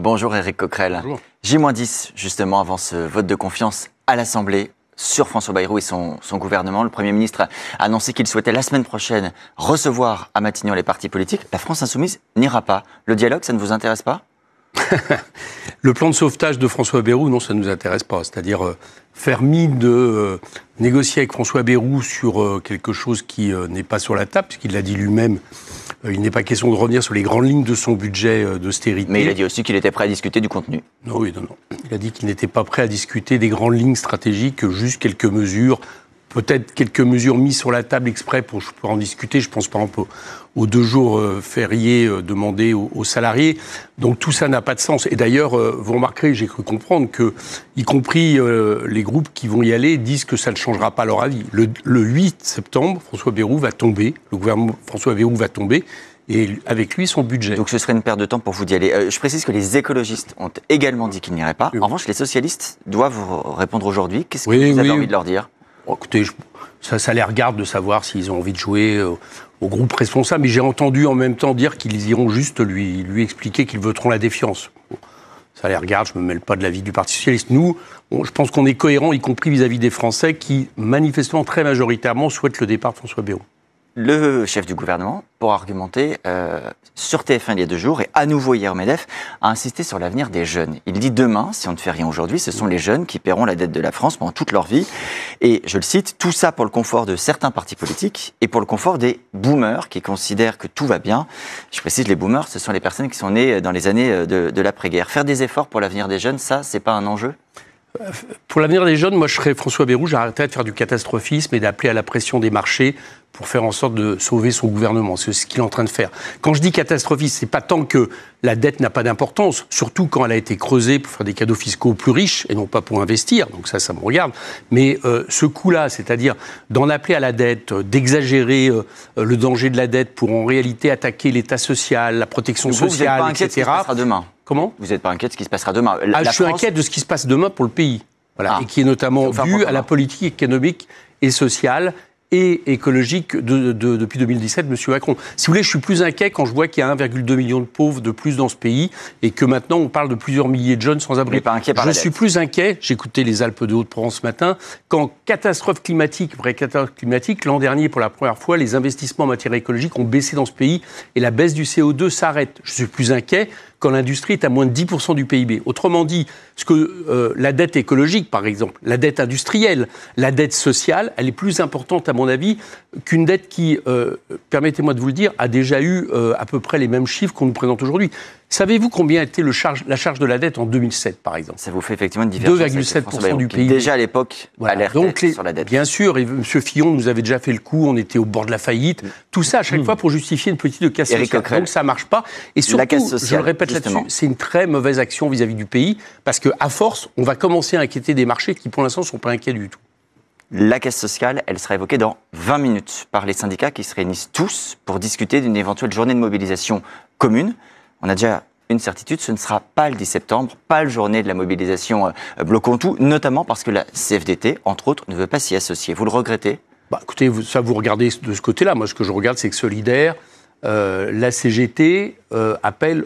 Bonjour Éric Coquerel. Bonjour. J-10, justement, avant ce vote de confiance à l'Assemblée sur François Bayrou et son gouvernement. Le Premier ministre a annoncé qu'il souhaitait la semaine prochaine recevoir à Matignon les partis politiques. La France Insoumise n'ira pas. Le dialogue, ça ne vous intéresse pas ? Le plan de sauvetage de François Bayrou, non, ça ne nous intéresse pas. C'est-à-dire faire mine de négocier avec François Bayrou sur quelque chose qui n'est pas sur la table, puisqu'il l'a dit lui-même, il n'est pas question de revenir sur les grandes lignes de son budget d'austérité. Mais il a dit aussi qu'il était prêt à discuter du contenu. Non, oui, non. Il a dit qu'il n'était pas prêt à discuter des grandes lignes stratégiques, juste quelques mesures, peut-être quelques mesures mises sur la table exprès pour en discuter. Je pense par exemple aux 2 jours fériés demandés aux salariés. Donc tout ça n'a pas de sens. Et d'ailleurs, vous remarquerez, j'ai cru comprendre que, y compris les groupes qui vont y aller, disent que ça ne changera pas leur avis. Le 8 septembre, François Bayrou va tomber, le gouvernement François Bayrou va tomber, et avec lui son budget. Donc ce serait une perte de temps pour vous d'y aller. Je précise que les écologistes ont également dit qu'ils n'iraient pas. Oui. En revanche, les socialistes doivent vous répondre aujourd'hui. Qu'est-ce que vous avez envie de leur dire ? Bon, écoutez, ça les regarde de savoir s'ils ont envie de jouer au groupe responsable, mais j'ai entendu en même temps dire qu'ils iront juste lui expliquer qu'ils voteront la défiance. Bon, ça les regarde, je ne me mêle pas de l'avis du Parti socialiste. Nous, je pense qu'on est cohérents, y compris vis-à-vis des Français qui, manifestement, très majoritairement, souhaitent le départ de François Bayrou. Le chef du gouvernement, pour argumenter, sur TF1 il y a 2 jours, et à nouveau hier au MEDEF, a insisté sur l'avenir des jeunes. Il dit demain, si on ne fait rien aujourd'hui, ce sont les jeunes qui paieront la dette de la France pendant toute leur vie. Et je le cite, tout ça pour le confort de certains partis politiques et pour le confort des boomers qui considèrent que tout va bien. Je précise, les boomers, ce sont les personnes qui sont nées dans les années de l'après-guerre. Faire des efforts pour l'avenir des jeunes, ça, c'est pas un enjeu ? Pour l'avenir des jeunes, moi je serais François Bayrou, j'arrêterais de faire du catastrophisme et d'appeler à la pression des marchés pour faire en sorte de sauver son gouvernement. C'est ce qu'il est en train de faire. Quand je dis catastrophisme, c'est pas tant que la dette n'a pas d'importance, surtout quand elle a été creusée pour faire des cadeaux fiscaux aux plus riches et non pas pour investir, donc ça me regarde. Mais ce coup-là, c'est-à-dire d'en appeler à la dette, d'exagérer le danger de la dette pour en réalité attaquer l'État social, la protection sociale, vous n'êtes pas inquiet etc. de ce qui se passera demain ? Comment ? Vous n'êtes pas inquiet de ce qui se passera demain ? Je suis inquiet de ce qui se passe demain pour le pays. Voilà, et qui est notamment dû à la politique économique et sociale et écologique depuis 2017 de M. Macron. Si vous voulez, je suis plus inquiet quand je vois qu'il y a 1,2 million de pauvres de plus dans ce pays et que maintenant on parle de plusieurs milliers de jeunes sans abri. Je suis plus inquiet, j'écoutais les Alpes de Haute-Provence ce matin, quand catastrophe climatique, vraie catastrophe climatique, l'an dernier, pour la première fois, les investissements en matière écologique ont baissé dans ce pays et la baisse du CO2 s'arrête. Je suis plus inquiet quand l'industrie est à moins de 10% du PIB. Autrement dit, la dette écologique, par exemple, la dette industrielle, la dette sociale, elle est plus importante, à mon avis, qu'une dette qui, permettez-moi de vous le dire, a déjà eu à peu près les mêmes chiffres qu'on nous présente aujourd'hui. Savez-vous combien était la charge de la dette en 2007, par exemple ? Ça vous fait effectivement une différence. 2,7% du PIB. Déjà à l'époque, alertait sur la dette. Bien sûr, et M. Fillon nous avait déjà fait le coup, on était au bord de la faillite. Tout ça, à chaque fois, pour justifier une politique de casse sociale. Donc ça ne marche pas. Et surtout, je le répète là-dessus, c'est une très mauvaise action vis-à-vis du pays, parce qu'à force, on va commencer à inquiéter des marchés qui, pour l'instant, ne sont pas inquiets du tout. La casse sociale, elle sera évoquée dans 20 minutes par les syndicats qui se réunissent tous pour discuter d'une éventuelle journée de mobilisation commune. On a déjà une certitude, ce ne sera pas le 10 septembre, pas la journée de la mobilisation bloquant tout, notamment parce que la CFDT, entre autres, ne veut pas s'y associer. Vous le regrettez ? Écoutez, ça vous regardez de ce côté-là. Moi, ce que je regarde, c'est que Solidaire, la CGT appelle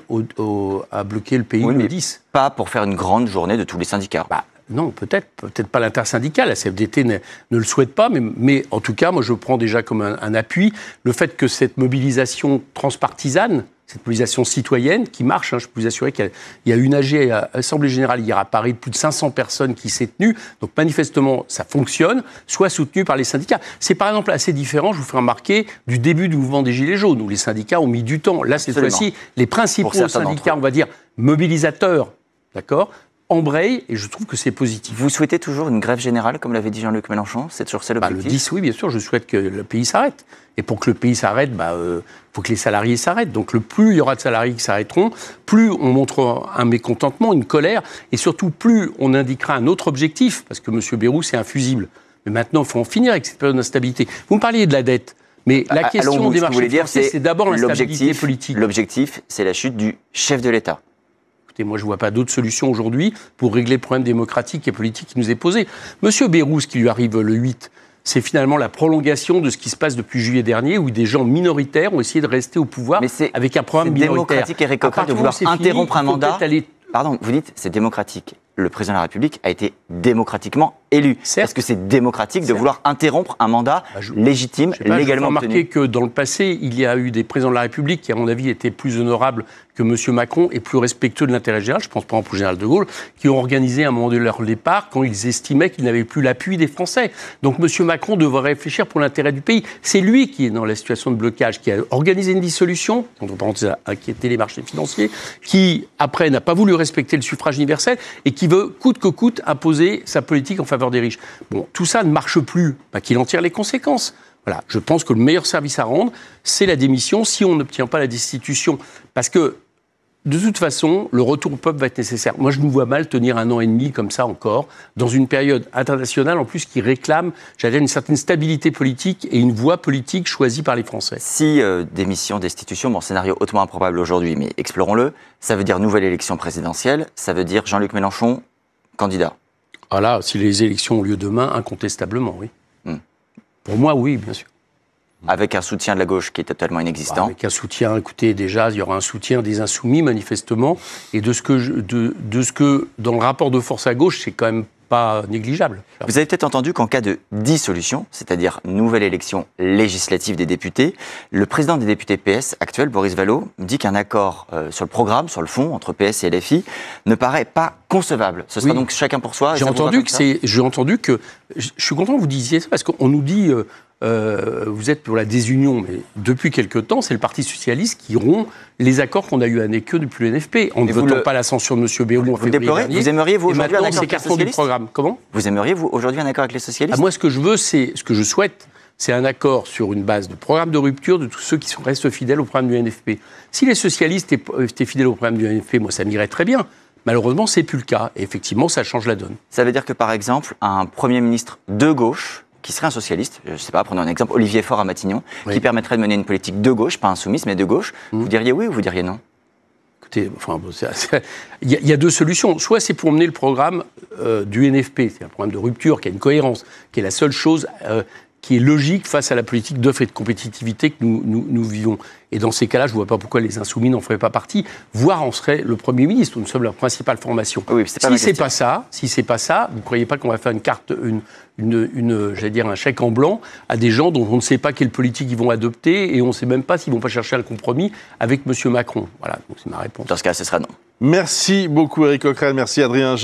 à bloquer le pays le 10. Pas pour faire une grande journée de tous les syndicats. Non, peut-être pas l'intersyndical. La CFDT ne le souhaite pas, mais en tout cas, moi, je prends déjà comme un appui le fait que cette mobilisation transpartisane, cette mobilisation citoyenne qui marche, je peux vous assurer qu'il y a une AG à l'Assemblée Générale hier à Paris de plus de 500 personnes qui s'est tenue, donc manifestement ça fonctionne, soit soutenue par les syndicats. C'est par exemple assez différent, je vous fais remarquer, du début du mouvement des Gilets jaunes, où les syndicats ont mis du temps. Là, cette fois-ci, les principaux syndicats, on va dire, mobilisateurs, d'accord, embraye, et je trouve que c'est positif. Vous souhaitez toujours une grève générale, comme l'avait dit Jean-Luc Mélenchon ? C'est toujours ça l'objectif ? Le 10, oui, bien sûr, je souhaite que le pays s'arrête. Et pour que le pays s'arrête, faut que les salariés s'arrêtent. Donc plus il y aura de salariés qui s'arrêteront, plus on montrera un mécontentement, une colère, et surtout plus on indiquera un autre objectif, parce que M. Bayrou, c'est infusible. Mais maintenant, il faut en finir avec cette période d'instabilité. Vous me parliez de la dette. Mais la question des marchés financiers, c'est d'abord l'instabilité politique. L'objectif, c'est la chute du chef de l'État. Moi, je ne vois pas d'autre solution aujourd'hui pour régler le problème démocratique et politique qui nous est posé. Monsieur Bayrou, ce qui lui arrive le 8, c'est finalement la prolongation de ce qui se passe depuis juillet dernier, où des gens minoritaires ont essayé de rester au pouvoir avec un programme minoritaire. C'est démocratique, Éric Coquerel, de vouloir interrompre un mandat. pardon, vous dites c'est démocratique. Le président de la République a été démocratiquement élu. Certes. Est-ce que c'est démocratique de vouloir interrompre un mandat légitime, légalement obtenu? Remarquez que dans le passé, il y a eu des présidents de la République qui, à mon avis, étaient plus honorables que M. Macron et plus respectueux de l'intérêt général. Je pense par exemple au général de Gaulle, qui ont organisé un moment de leur départ quand ils estimaient qu'ils n'avaient plus l'appui des Français. Donc M. Macron devrait réfléchir pour l'intérêt du pays. C'est lui qui est dans la situation de blocage, qui a organisé une dissolution, entre parenthèses a inquiété les marchés financiers, qui, après, n'a pas voulu respecter le suffrage universel et qui veut, coûte que coûte, imposer sa politique en faveur des riches. Bon, tout ça ne marche plus, qu'il en tire les conséquences. Voilà, je pense que le meilleur service à rendre, c'est la démission si on n'obtient pas la destitution. Parce que, de toute façon, le retour au peuple va être nécessaire. Moi, je nous vois mal tenir 1 an et demi comme ça encore, dans une période internationale, en plus, qui réclame, j'allais dire, une certaine stabilité politique et une voie politique choisie par les Français. Si démission, destitution, bon, scénario hautement improbable aujourd'hui, mais explorons-le, ça veut dire nouvelle élection présidentielle, ça veut dire Jean-Luc Mélenchon, candidat. Voilà, si les élections ont lieu demain, incontestablement, oui. Pour moi, oui, bien sûr. Avec un soutien de la gauche qui est totalement inexistant. Avec un soutien, écoutez, déjà, il y aura un soutien des Insoumis, manifestement, et de ce que dans le rapport de force à gauche, c'est quand même pas négligeable. Vous avez peut-être entendu qu'en cas de dissolution, c'est-à-dire nouvelle élection législative des députés, le président des députés PS actuel, Boris Vallaud, dit qu'un accord sur le programme, sur le fond, entre PS et LFI, ne paraît pas concevable. Ce sera donc chacun pour soi. J'ai entendu que je suis content que vous disiez ça, parce qu'on nous dit... vous êtes pour la désunion, mais depuis quelque temps, c'est le Parti socialiste qui rompt les accords qu'on a eu à Néqueux depuis le NFP. En ne votant pas l'ascension de M. Bayrou en février dernier. Vous aimeriez, vous, aujourd'hui, un accord avec les socialistes ? Programme. Comment ? Vous aimeriez, vous, aujourd'hui, un accord avec les socialistes ? Moi, ce que je veux, ce que je souhaite, c'est un accord sur une base de programme de rupture de tous ceux qui restent fidèles au programme du NFP. Si les socialistes étaient fidèles au programme du NFP, moi, ça m'irait très bien. Malheureusement, c'est plus le cas. Et effectivement, ça change la donne. Ça veut dire que, par exemple, un Premier ministre de gauche qui serait un socialiste, je ne sais pas, prenons un exemple, Olivier Faure à Matignon, qui permettrait de mener une politique de gauche, pas insoumise, mais de gauche, vous diriez oui ou vous diriez non ? Écoutez, il y a deux solutions. Soit c'est pour mener le programme du NFP, c'est un programme de rupture qui a une cohérence, qui est la seule chose qui est logique face à la politique d'offre et de compétitivité que nous vivons. Et dans ces cas-là, je ne vois pas pourquoi les Insoumis n'en feraient pas partie, voire en serait le Premier ministre. Nous sommes leur principale formation. Oui, si c'est pas ça, vous ne croyez pas qu'on va faire une carte, j'allais dire un chèque en blanc à des gens dont on ne sait pas quelle politique ils vont adopter et on ne sait même pas s'ils ne vont pas chercher un compromis avec M. Macron. Voilà, donc c'est ma réponse. Dans ce cas, ce sera non. Merci beaucoup, Éric Coquerel. Merci, Adrien Jeanne.